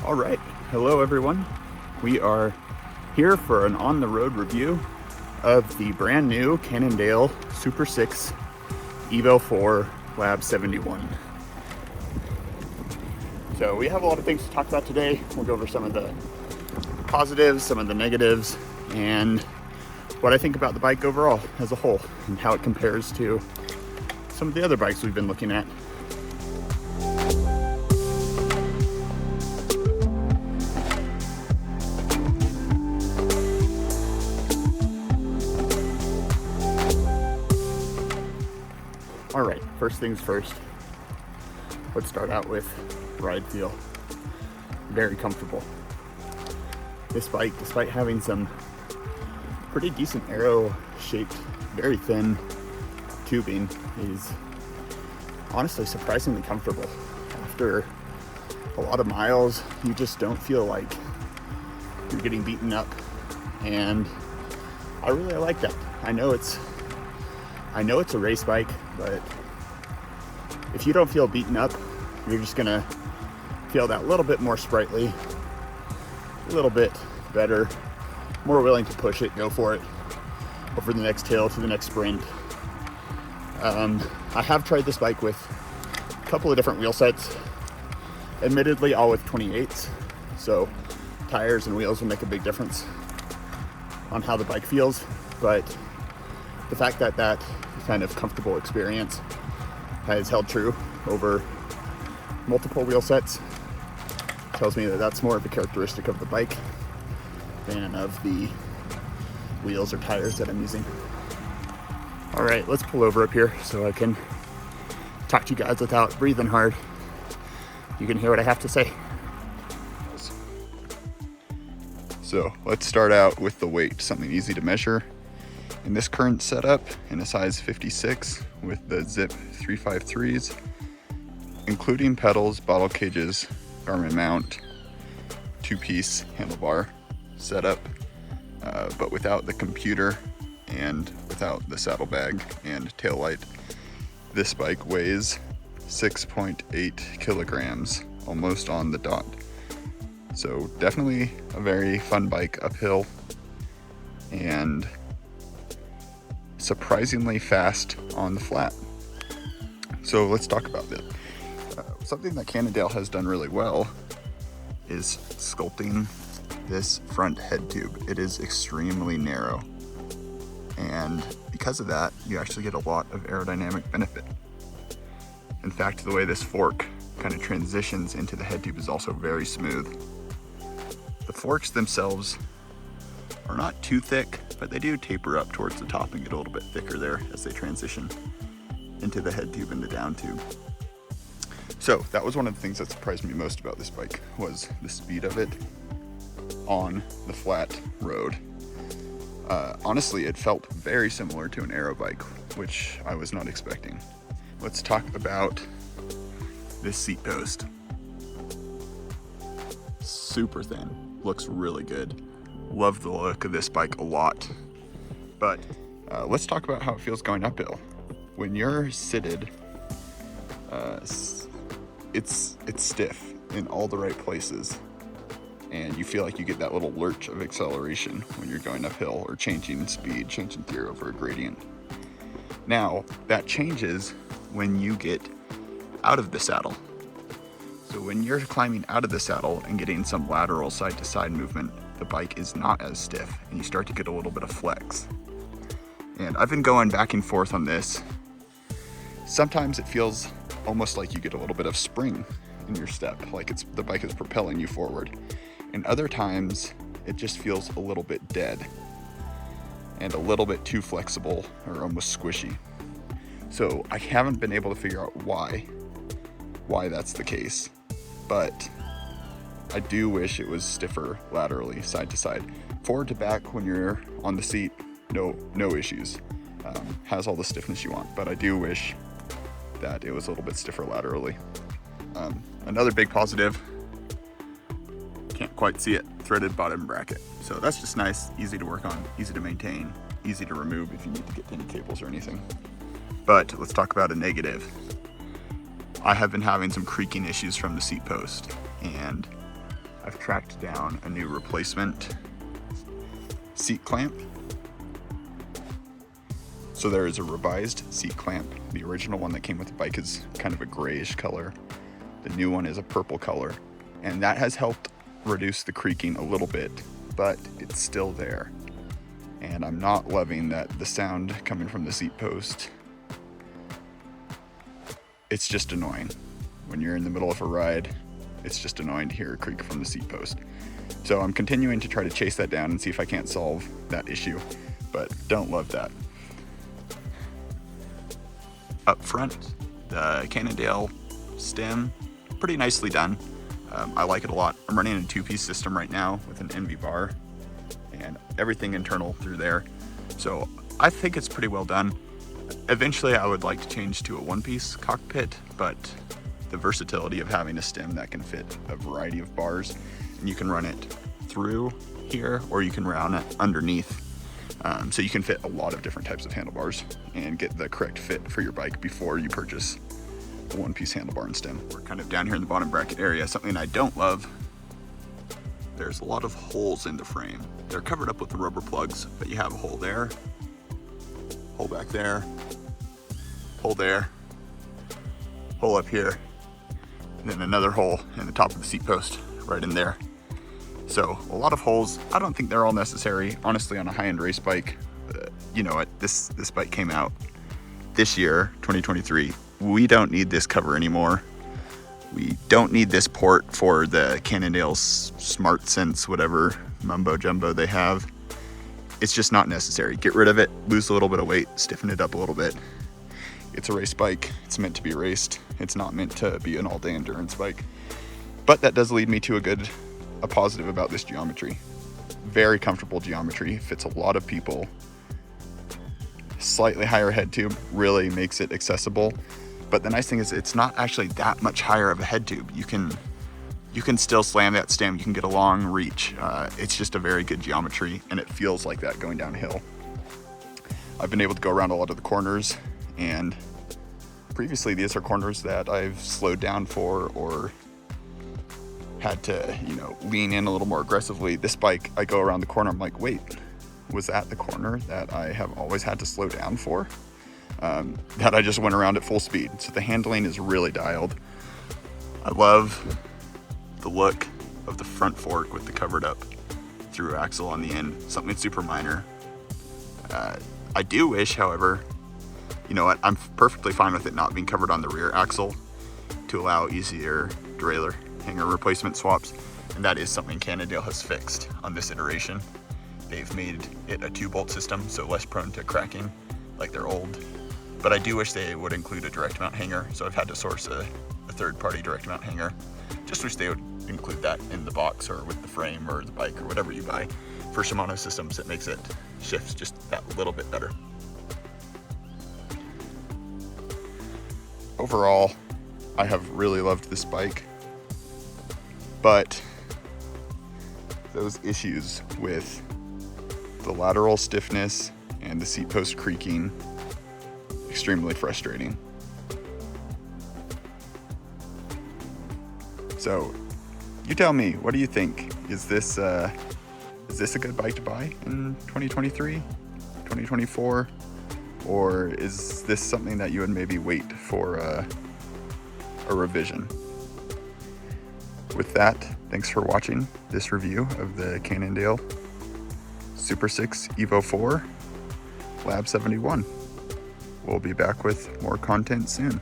All right, hello everyone. We are here for an on-the-road review of the brand new Cannondale SuperSix Evo4 Lab71. So we have a lot of things to talk about today. We'll go over some of the positives, some of the negatives, and what I think about the bike overall as a whole and how it compares to some of the other bikes we've been looking at. All right, first things first, let's start out with ride feel. Very comfortable. This bike, despite having some pretty decent Aero shaped, very thin tubing, is honestly surprisingly comfortable. After a lot of miles, you just don't feel like you're getting beaten up, and I really like that. I know it's a race bike, but if you don't feel beaten up, you're just gonna feel that little bit more sprightly, a little bit better, more willing to push it, go for it, over the next hill to the next sprint. I have tried this bike with a couple of different wheel sets, admittedly all with 28s, so tires and wheels will make a big difference on how the bike feels, but the fact that that kind of comfortable experience has held true over multiple wheel sets tells me that that's more of a characteristic of the bike than of the wheels or tires that I'm using. All right, let's pull over up here so I can talk to you guys without breathing hard. You can hear what I have to say. So let's start out with the weight, something easy to measure. In this current setup, in a size 56 with the Zip 353s, including pedals, bottle cages, Garmin mount, two-piece handlebar setup, but without the computer and without the saddlebag and taillight, this bike weighs 6.8 kilograms, almost on the dot. So definitely a very fun bike uphill, and surprisingly fast on the flat. So let's talk about it. Something that Cannondale has done really well is sculpting this front head tube. It is extremely narrow, and because of that, you actually get a lot of aerodynamic benefit. In fact, the way this fork kind of transitions into the head tube is also very smooth. The forks themselves are not too thick, but they do taper up towards the top and get a little bit thicker there as they transition into the head tube and the down tube. So that was one of the things that surprised me most about this bike, was the speed of it on the flat road. Honestly, it felt very similar to an Aero bike, which I was not expecting. Let's talk about this seat post. Super thin, looks really good. Love the look of this bike a lot. But let's talk about how it feels going uphill. When you're seated, it's stiff in all the right places, and you feel like you get that little lurch of acceleration when you're going uphill or changing speed, changing gear over a gradient. Now, that changes when you get out of the saddle. So when you're climbing out of the saddle and getting some lateral side-to-side movement, the bike is not as stiff, and you start to get a little bit of flex. And I've been going back and forth on this. Sometimes it feels almost like you get a little bit of spring in your step, like the bike is propelling you forward. And other times it just feels a little bit dead and a little bit too flexible or almost squishy. So I haven't been able to figure out why that's the case, but I do wish it was stiffer laterally, side to side. Forward to back when you're on the seat, no issues. Has all the stiffness you want, but I do wish that it was a little bit stiffer laterally. Another big positive, can't quite see it, threaded bottom bracket. So that's just nice, easy to work on, easy to maintain, easy to remove if you need to get to any cables or anything. But let's talk about a negative. I have been having some creaking issues from the seat post, and I've tracked down a new replacement seat clamp. So there is a revised seat clamp. The original one that came with the bike is kind of a grayish color. The new one is a purple color, and that has helped reduce the creaking a little bit, but it's still there. And I'm not loving that the sound coming from the seat post. It's just annoying. When you're in the middle of a ride, it's just annoying to hear a creak from the seat post. So I'm continuing to try to chase that down and see if I can't solve that issue, but don't love that. Up front, the Cannondale stem, pretty nicely done. I like it a lot. I'm running a 2-piece system right now with an NV bar and everything internal through there. So I think it's pretty well done. Eventually I would like to change to a 1-piece cockpit, but the versatility of having a stem that can fit a variety of bars, and you can run it through here or you can run it underneath. So you can fit a lot of different types of handlebars and get the correct fit for your bike before you purchase a 1-piece handlebar and stem. We're kind of down here in the bottom bracket area. Something I don't love, there's a lot of holes in the frame. They're covered up with the rubber plugs, but you have a hole there, hole back there, hole there, hole up here, and then another hole in the top of the seat post right in there. So a lot of holes. I don't think they're all necessary. Honestly, on a high-end race bike, you know what, this bike came out this year, 2023. We don't need this cover anymore. We don't need this port for the Cannondale Smart Sense, whatever mumbo jumbo they have. It's just not necessary. Get rid of it, lose a little bit of weight, stiffen it up a little bit. It's a race bike. It's meant to be raced. It's not meant to be an all-day endurance bike. But that does lead me to a positive about this geometry. Very comfortable geometry, fits a lot of people. Slightly higher head tube really makes it accessible. But the nice thing is it's not actually that much higher of a head tube. You can still slam that stem, you can get a long reach. It's just a very good geometry, and it feels like that going downhill. I've been able to go around a lot of the corners, and previously these are corners that I've slowed down for or had to, lean in a little more aggressively. This bike, I go around the corner, I'm like, wait, was that the corner that I have always had to slow down for? That I just went around at full speed. So the handling is really dialed. I love the look of the front fork with the covered up through axle on the end, something super minor. I do wish, however, you know what, I'm perfectly fine with it not being covered on the rear axle to allow easier derailleur hanger replacement swaps, and that is something Cannondale has fixed on this iteration. They've made it a 2-bolt system, so less prone to cracking like they're old. But I do wish they would include a direct mount hanger, so I've had to source a third-party direct mount hanger. Just wish they would include that in the box or with the frame or the bike or whatever you buy. For Shimano systems, it makes it shifts just that little bit better. Overall, I have really loved this bike, but those issues with the lateral stiffness and the seat post creaking, extremely frustrating. So you tell me, what do you think? Is this a good bike to buy in 2023, 2024? Or is this something that you would maybe wait for a revision? With that, thanks for watching this review of the Cannondale SuperSix Evo4 Lab71. We'll be back with more content soon.